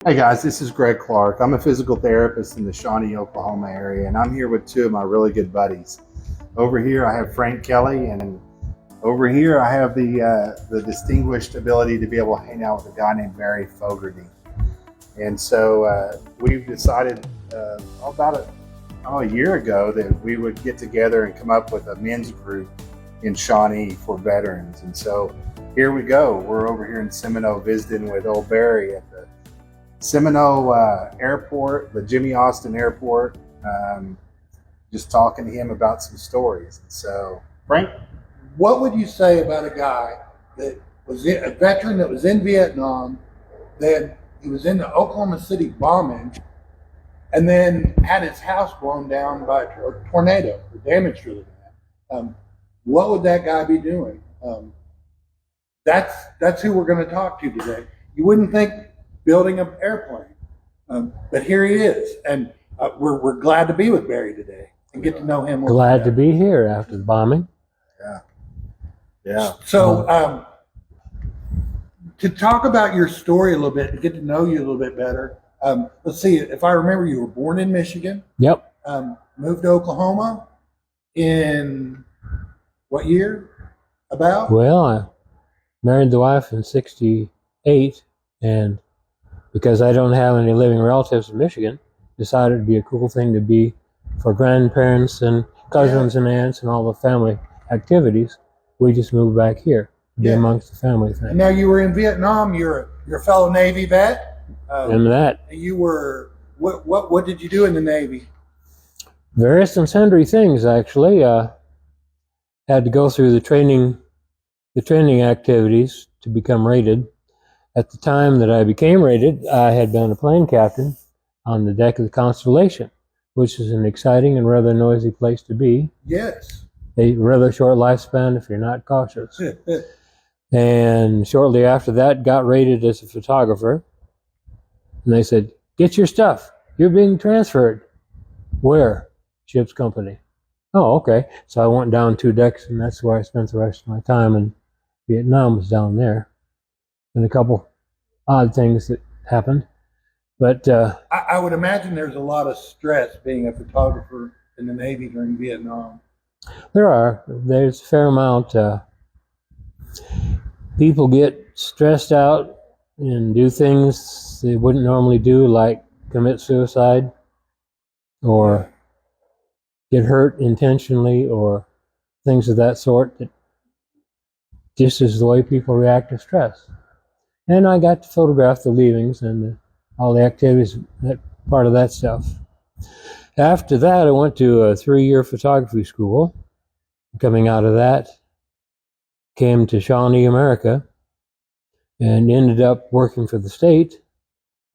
Hey guys, this is Greg Clark. I'm a physical therapist in the Shawnee, Oklahoma area, and I'm here with two of my really good buddies. Over here, I have Frank Kelly, and over here, I have the distinguished ability to be able to hang out with a guy named Barry Fogerty. And so we've decided about a year ago that we would get together and come up with a men's group in Shawnee for veterans. And so here we go. We're over here in Seminole visiting with old Barry at the Seminole Airport, the Jimmy Austin Airport, just talking to him about some stories. So, Frank? What would you say about a guy that was a veteran that was in Vietnam, then he was in the Oklahoma City bombing, and then had his house blown down by a tornado, or damaged really bad? What would that guy be doing? That's who we're going to talk to today. You wouldn't think building an airplane, but here he is, and we're glad to be with Barry today and get to know him. Glad to be here after the bombing. Yeah. So to talk about your story a little bit and get to know you a little bit better, let's see, if I remember, you were born in Michigan. Yep. Moved to Oklahoma in what year? About? Well, I married the wife in '68, and because I don't have any living relatives in Michigan, decided it'd be a cool thing to be for grandparents and cousins and aunts and all the family activities. We just moved back here to be amongst the family thing. And now you were in Vietnam. You're a fellow Navy vet. And that. You were what did you do in the Navy? Various and sundry things, actually. Had to go through the training activities to become rated. At the time that I became rated, I had been a plane captain on the deck of the Constellation, which is an exciting and rather noisy place to be. Yes. A rather short lifespan if you're not cautious. And shortly after that, got rated as a photographer. And they said, "Get your stuff. You're being transferred." "Where?" "Ship's company." "Oh, okay." So I went down 2 decks, and that's where I spent the rest of my time in Vietnam, was down there. And a couple odd things that happened. But I would imagine there's a lot of stress being a photographer in the Navy during Vietnam. there's a fair amount. People get stressed out and do things they wouldn't normally do, like commit suicide or get hurt intentionally or things of that sort. That just is the way people react to stress. And I got to photograph the leavings and all the activities, that part of that stuff. After that, I went to a 3-year photography school. Coming out of that, came to Shawnee, America, and ended up working for the state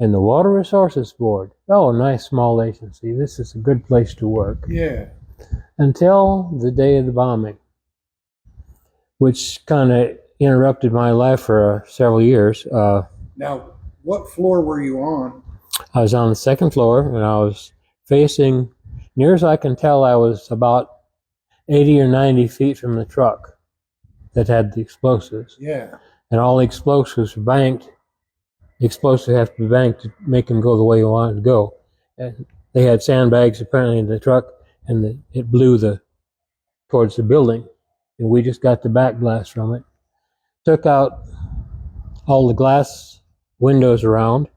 and the Water Resources Board. Oh, a nice small agency. This is a good place to work. Yeah. Until the day of the bombing, which kind of interrupted my life for several years. Now, what floor were you on? I was on the 2nd floor, and I was facing, near as I can tell, I was about 80 or 90 feet from the truck that had the explosives. Yeah. And all the explosives were banked. The explosives have to be banked to make them go the way you want it to go. And they had sandbags apparently in the truck, and it blew towards the building. And we just got the back blast from it. Took out all the glass windows around.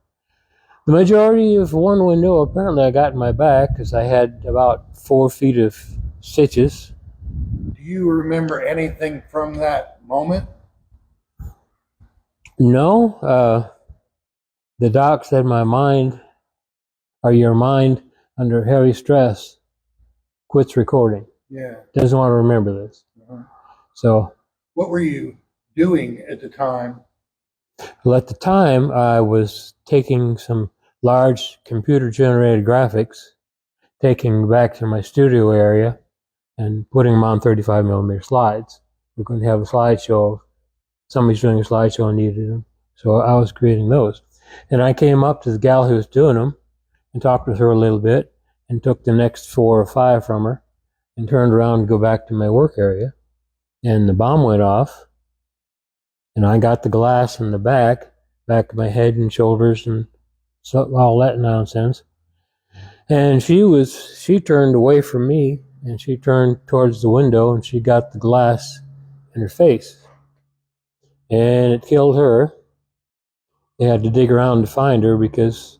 The majority of one window apparently I got in my back because I had about 4 feet of stitches. Do you remember anything from that moment? No. The doc said your mind under heavy stress quits recording. Yeah. Doesn't want to remember this. Uh-huh. So. What were you doing at the time? Well, at the time, I was taking some large computer-generated graphics, taking them back to my studio area, and putting them on 35mm slides. We're going to have a slideshow. Somebody's doing a slideshow and needed them. So I was creating those. And I came up to the gal who was doing them and talked with her a little bit and took the next 4 or 5 from her and turned around to go back to my work area. And the bomb went off. And I got the glass in the back of my head and shoulders and so all that nonsense. And she turned away from me, and she turned towards the window, and she got the glass in her face. And it killed her. They had to dig around to find her because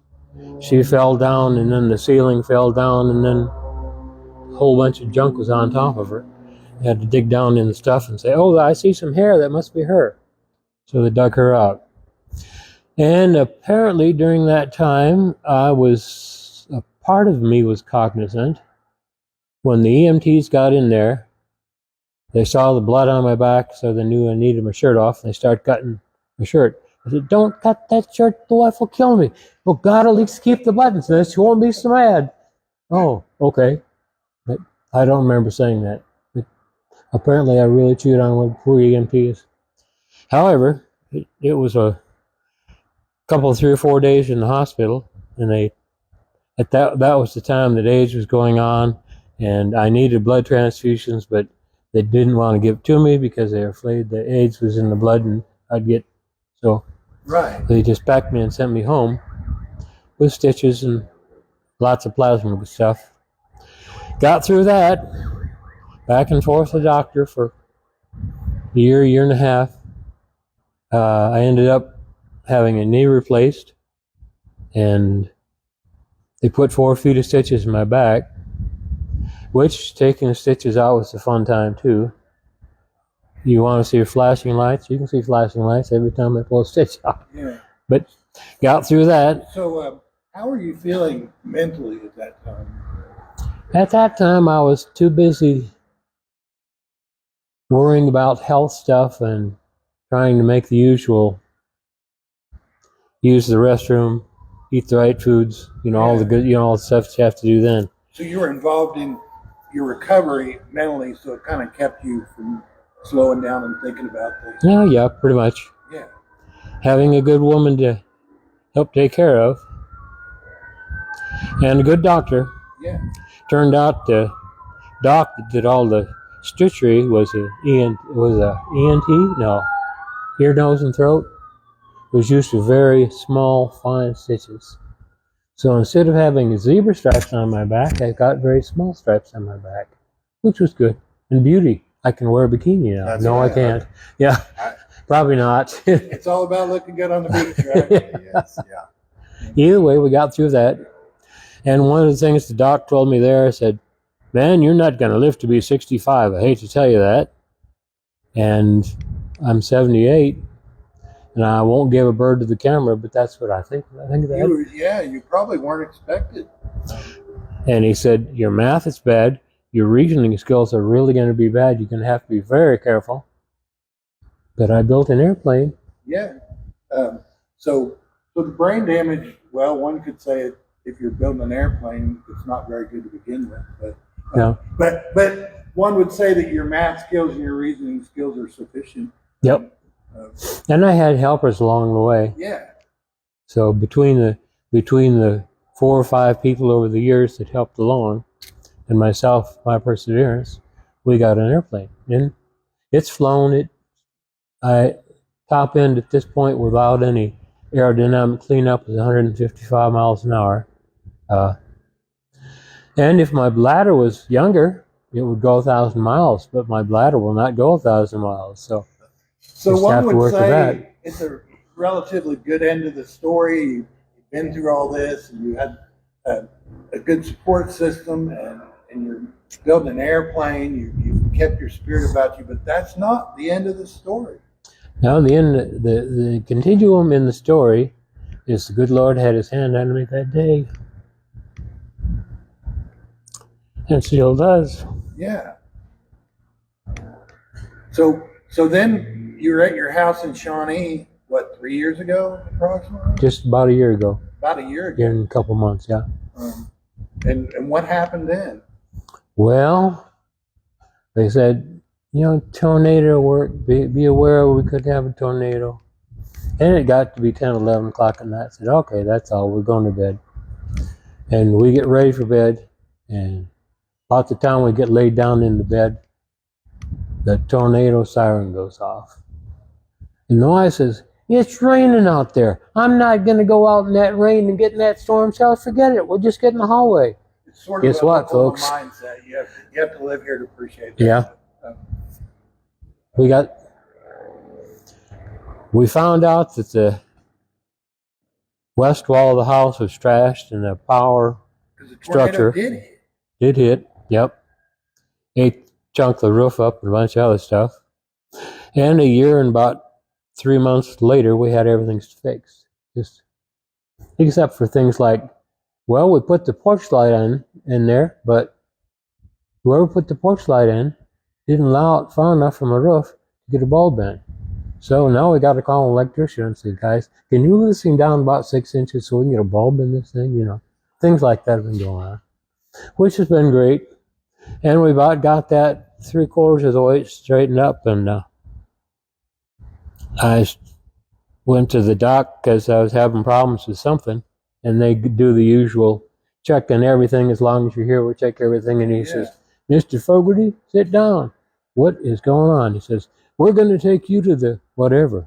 she fell down, and then the ceiling fell down, and then a whole bunch of junk was on top of her. They had to dig down in the stuff and say, "Oh, I see some hair. That must be her." So they dug her out. And apparently during that time, a part of me was cognizant. When the EMTs got in there, they saw the blood on my back, so they knew I needed my shirt off. They started cutting my shirt. I said, "Don't cut that shirt, the wife will kill me." "Well, God, at least keep the buttons, then she won't be so mad." "Oh, okay." But I don't remember saying that. But apparently I really chewed on what poor EMTs. However, it was a couple of 3 or 4 days in the hospital, and that was the time that AIDS was going on, and I needed blood transfusions, but they didn't want to give it to me because they were afraid that AIDS was in the blood and I'd get so. Right. They just packed me and sent me home with stitches and lots of plasma stuff. Got through that, back and forth to the doctor for a year and a half. I ended up having a knee replaced, and they put 4 feet of stitches in my back, which taking the stitches out was a fun time too. You want to see flashing lights? You can see flashing lights every time they pull a stitch out. Yeah. But got through that. So, how are you feeling mentally at that time? At that time, I was too busy worrying about health stuff and trying to make the usual, use the restroom, eat the right foods, all the good, all the stuff you have to do then. So you were involved in your recovery mentally, so it kind of kept you from slowing down and thinking about things. Yeah, pretty much. Yeah. Having a good woman to help take care of, and a good doctor. Yeah. Turned out the doc that did all the stitchery was a ENT? No, ear, nose, and throat. Was used to very small, fine stitches. So instead of having zebra stripes on my back, I got very small stripes on my back, which was good. And beauty, I can wear a bikini now. That's no, right. I can't. Yeah, probably not. It's all about looking good on the beach, right? Yes, yeah. Either way, we got through that. And one of the things the doc told me there, said, "Man, you're not going to live to be 65. I hate to tell you that. And I'm 78, and I won't give a bird to the camera, but that's what I think. I think of that." You probably weren't expected. And he said, "Your math is bad. Your reasoning skills are really going to be bad. You're going to have to be very careful." But I built an airplane. Yeah. So the brain damage, well, one could say if you're building an airplane, it's not very good to begin with. But one would say that your math skills and your reasoning skills are sufficient. Yep. And I had helpers along the way. Yeah. So between the 4 or 5 people over the years that helped along, and myself, my perseverance, we got an airplane. And it's flown. I top end at this point without any aerodynamic cleanup is 155 miles an hour. And if my bladder was younger, it would go 1,000 miles, but my bladder will not go 1,000 miles. So one would say it's a relatively good end of the story. You've been through all this, and you had a good support system, and you're building an airplane. You've kept your spirit about you, but that's not the end of the story. No, the continuum in the story is the good Lord had his hand on me that day. And still does. Yeah. So then you're at your house in Shawnee, what, 3 years ago, approximately? Just about a year ago. About a year ago. In a couple months, yeah. And what happened then? Well, they said, tornado work, be aware we could have a tornado. And it got to be 10, 11 o'clock at night. I said, okay, that's all, we're going to bed. And we get ready for bed, and about the time we get laid down in the bed, the tornado siren goes off. And Noah says, It's raining out there. I'm not going to go out in that rain and get in that storm cellar. Forget it. We'll just get in the hallway. It's sort Guess of a what, Oklahoma folks? mindset. You have to live here to appreciate that. Yeah. We found out that the west wall of the house was trashed and the power 'Cause the tornado structure did hit. did hit. Yep. Ate chunk the roof up and a bunch of other stuff. And a year and about 3 months later, we had everything fixed. Just except for things like, well, we put the porch light in there, but whoever put the porch light in didn't allow it far enough from the roof to get a bulb in. So now we got to call an electrician and say, guys, can you move this thing down about 6 inches so we can get a bulb in this thing? You know, things like that have been going on, which has been great. And we about got that 3/4 of the way straightened up. And I went to the doc because I was having problems with something. And they do the usual checking everything. As long as you're here, we'll check everything. And he says, Mr. Fogerty, sit down. What is going on? He says, we're going to take you to the whatever.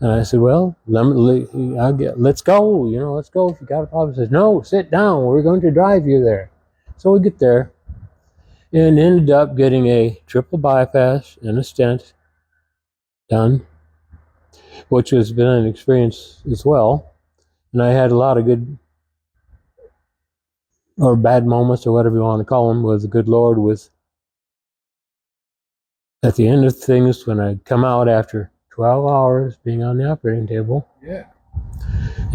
And I said, well, let's go. You know, let's go if you got a problem. He says, no, sit down. We're going to drive you there. So we get there and ended up getting a triple bypass and a stent done, which has been an experience as well. And I had a lot of good or bad moments or whatever you want to call them with the good Lord with at the end of things when I come out after 12 hours being on the operating table. Yeah.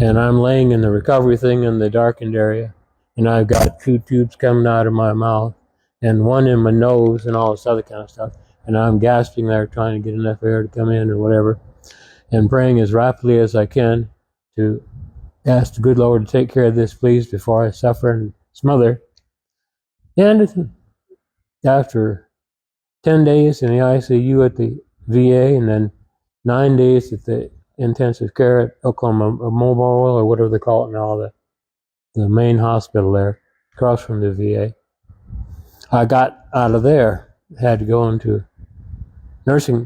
And I'm laying in the recovery thing in the darkened area. And I've got 2 tubes coming out of my mouth and one in my nose and all this other kind of stuff. And I'm gasping there trying to get enough air to come in or whatever. And praying as rapidly as I can to ask the good Lord to take care of this, please, before I suffer and smother. And after 10 days in the ICU at the VA and then 9 days at the intensive care at Oklahoma Memorial or whatever they call it now, the main hospital there, across from the VA. I got out of there, had to go into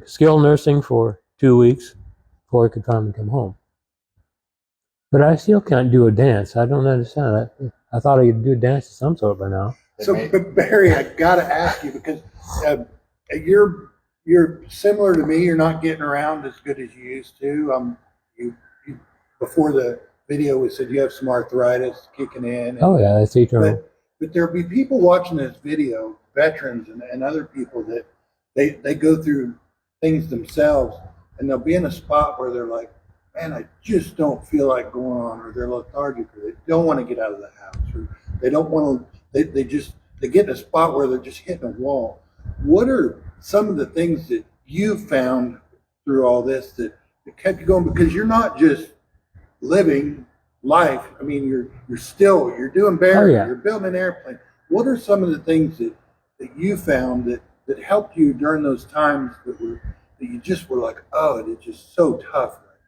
skilled nursing for 2 weeks before I could finally come home. But I still can't do a dance. I don't understand that. I thought I could do a dance of some sort by now. So, but Barry, I got to ask you because you're similar to me. You're not getting around as good as you used to. You before the video, we said you have some arthritis kicking in. Oh yeah, that's eternal. But there'll be people watching this video, veterans and other people that they go through things themselves, and they'll be in a spot where they're like, man, I just don't feel like going on, or they're lethargic, or they don't want to get out of the house, or they don't want to. They get in a spot where they're just hitting a wall. What are some of the things that you found through all this that kept you going? Because you're not just living life. I mean, you're doing Barry, you're building an airplane. What are some of the things that you found that helped you during those times that you just were like, oh, it's just so tough right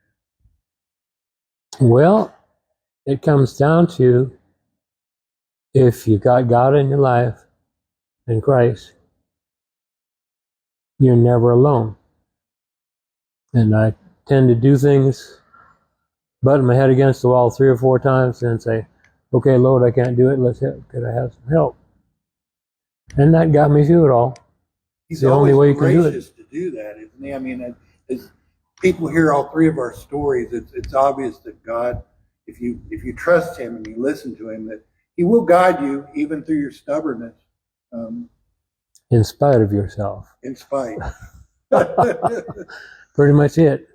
now? Well, it comes down to if you got God in your life and Christ, you're never alone. And I tend to do things, butt my head against the wall 3 or 4 times and say, okay, Lord, I can't do it. Could I have some help? And that got me through it all. He's the only way you can do it. To do that, isn't he? I mean, as people hear all 3 of our stories, it's obvious that God, if you trust him and you listen to him, that he will guide you even through your stubbornness. In spite of yourself. In spite. Pretty much it.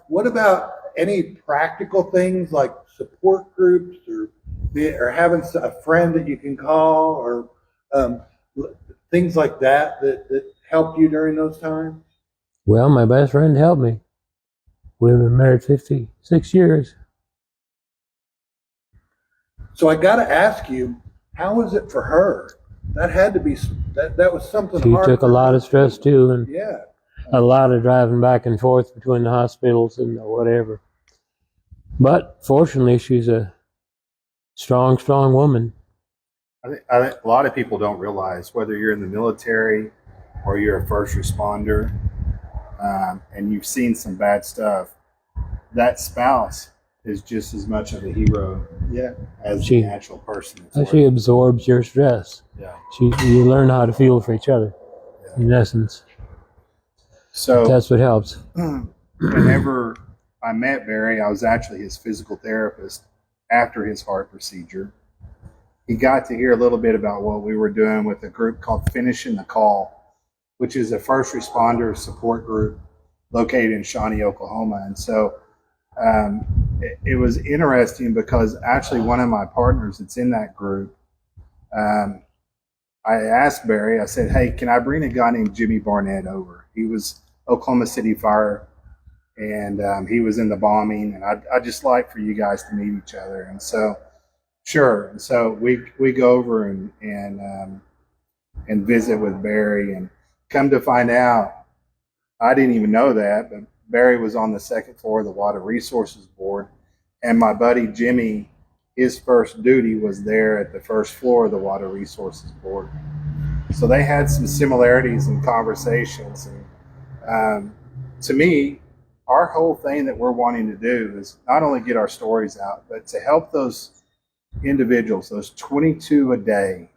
What about any practical things like support groups or having a friend that you can call or things like that helped you during those times? Well, my best friend helped me. We've been married 56 years. So I got to ask you, how was it for her? That had to be that was something she hard. She took a lot of stress too, and yeah, a lot of driving back and forth between the hospitals and whatever. But fortunately, she's a strong woman. I think a lot of people don't realize, whether you're in the military or you're a first responder, and you've seen some bad stuff, that spouse is just as much of a hero Yeah. as She- the actual person. She absorbs your stress. Yeah. You learn how to feel for each other, in essence. So That's what helps. whenever I met Barry, I was actually his physical therapist after his heart procedure. He got to hear a little bit about what we were doing with a group called Finishing the Call, which is a first responder support group located in Shawnee, Oklahoma. And so it was interesting because actually one of my partners that's in that group, I asked Barry, I said, hey, can I bring a guy named Jimmy Barnett over? He was Oklahoma City Fire, and he was in the bombing, and I'd just like for you guys to meet each other. And so, sure. And so we go over and visit with Barry, and come to find out, I didn't even know that, but Barry was on the second floor of the Water Resources Board, and my buddy Jimmy, his first duty was there at the first floor of the Water Resources Board. So they had some similarities in conversations. And to me, our whole thing that we're wanting to do is not only get our stories out, but to help those individuals, those 22 a day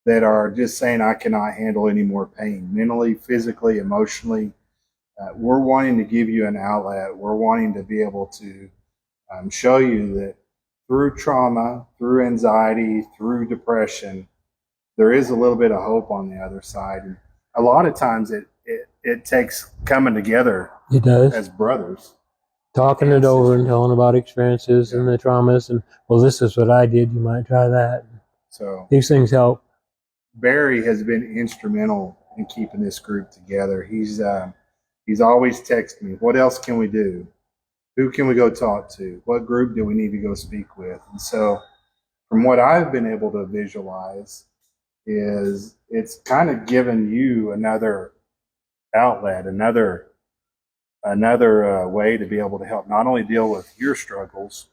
that are just saying, I cannot handle any more pain, mentally, physically, emotionally. We're wanting to give you an outlet. We're wanting to be able to show you that through trauma, through anxiety, through depression, there is a little bit of hope on the other side. And a lot of times it takes coming together It does. as brothers. Talking it over and telling about experiences and the traumas, and well, this is what I did. You might try that. So These things help. Barry has been instrumental in keeping this group together. He's always texted me, what else can we do? Who can we go talk to? What group do we need to go speak with? And so from what I've been able to visualize is it's kind of given you another outlet, another way to be able to help not only deal with your struggles,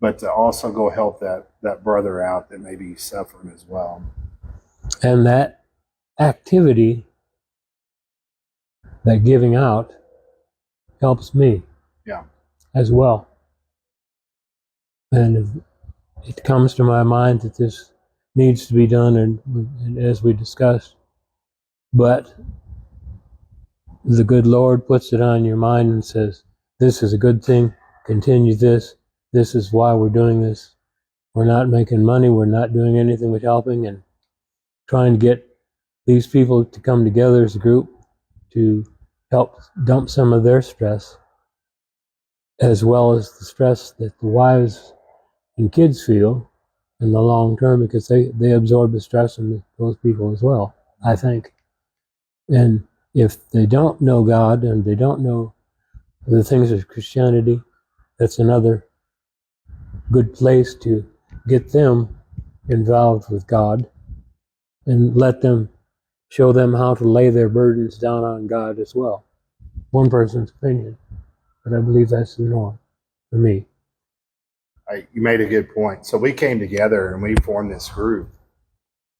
but to also go help that brother out that may be suffering as well. And that activity, that giving out, helps me. Yeah. As well. And it comes to my mind that this needs to be done, and as we discussed, but the good Lord puts it on your mind and says, this is a good thing, continue this is why we're doing this. We're not making money, we're not doing anything but helping and trying to get these people to come together as a group to help dump some of their stress, as well as the stress that the wives and kids feel in the long term, because they absorb the stress from those people as well, I think. And if they don't know God and they don't know the things of Christianity, that's another good place to get them involved with God and let them show them how to lay their burdens down on God as well. One person's opinion, but I believe that's the norm for me. You made a good point. So we came together and we formed this group.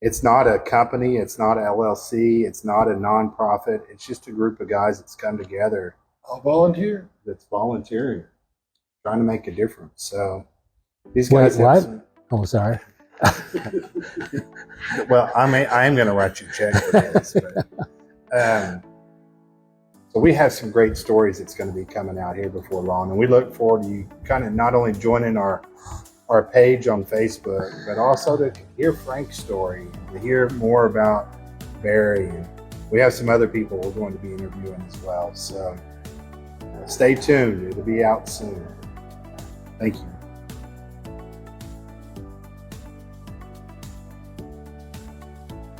It's not a company, it's not an LLC, it's not a nonprofit. It's just a group of guys that's come together. I'll volunteer. That's volunteering, trying to make a difference. So these guys. Wait, what? Oh, sorry. Well, I am going to write you a check for this. But, so we have some great stories that's going to be coming out here before long, and we look forward to you kind of not only joining our page on Facebook, but also to hear Frank's story, to hear more about Barry. And we have some other people we're going to be interviewing as well. So stay tuned. It'll be out soon. Thank you.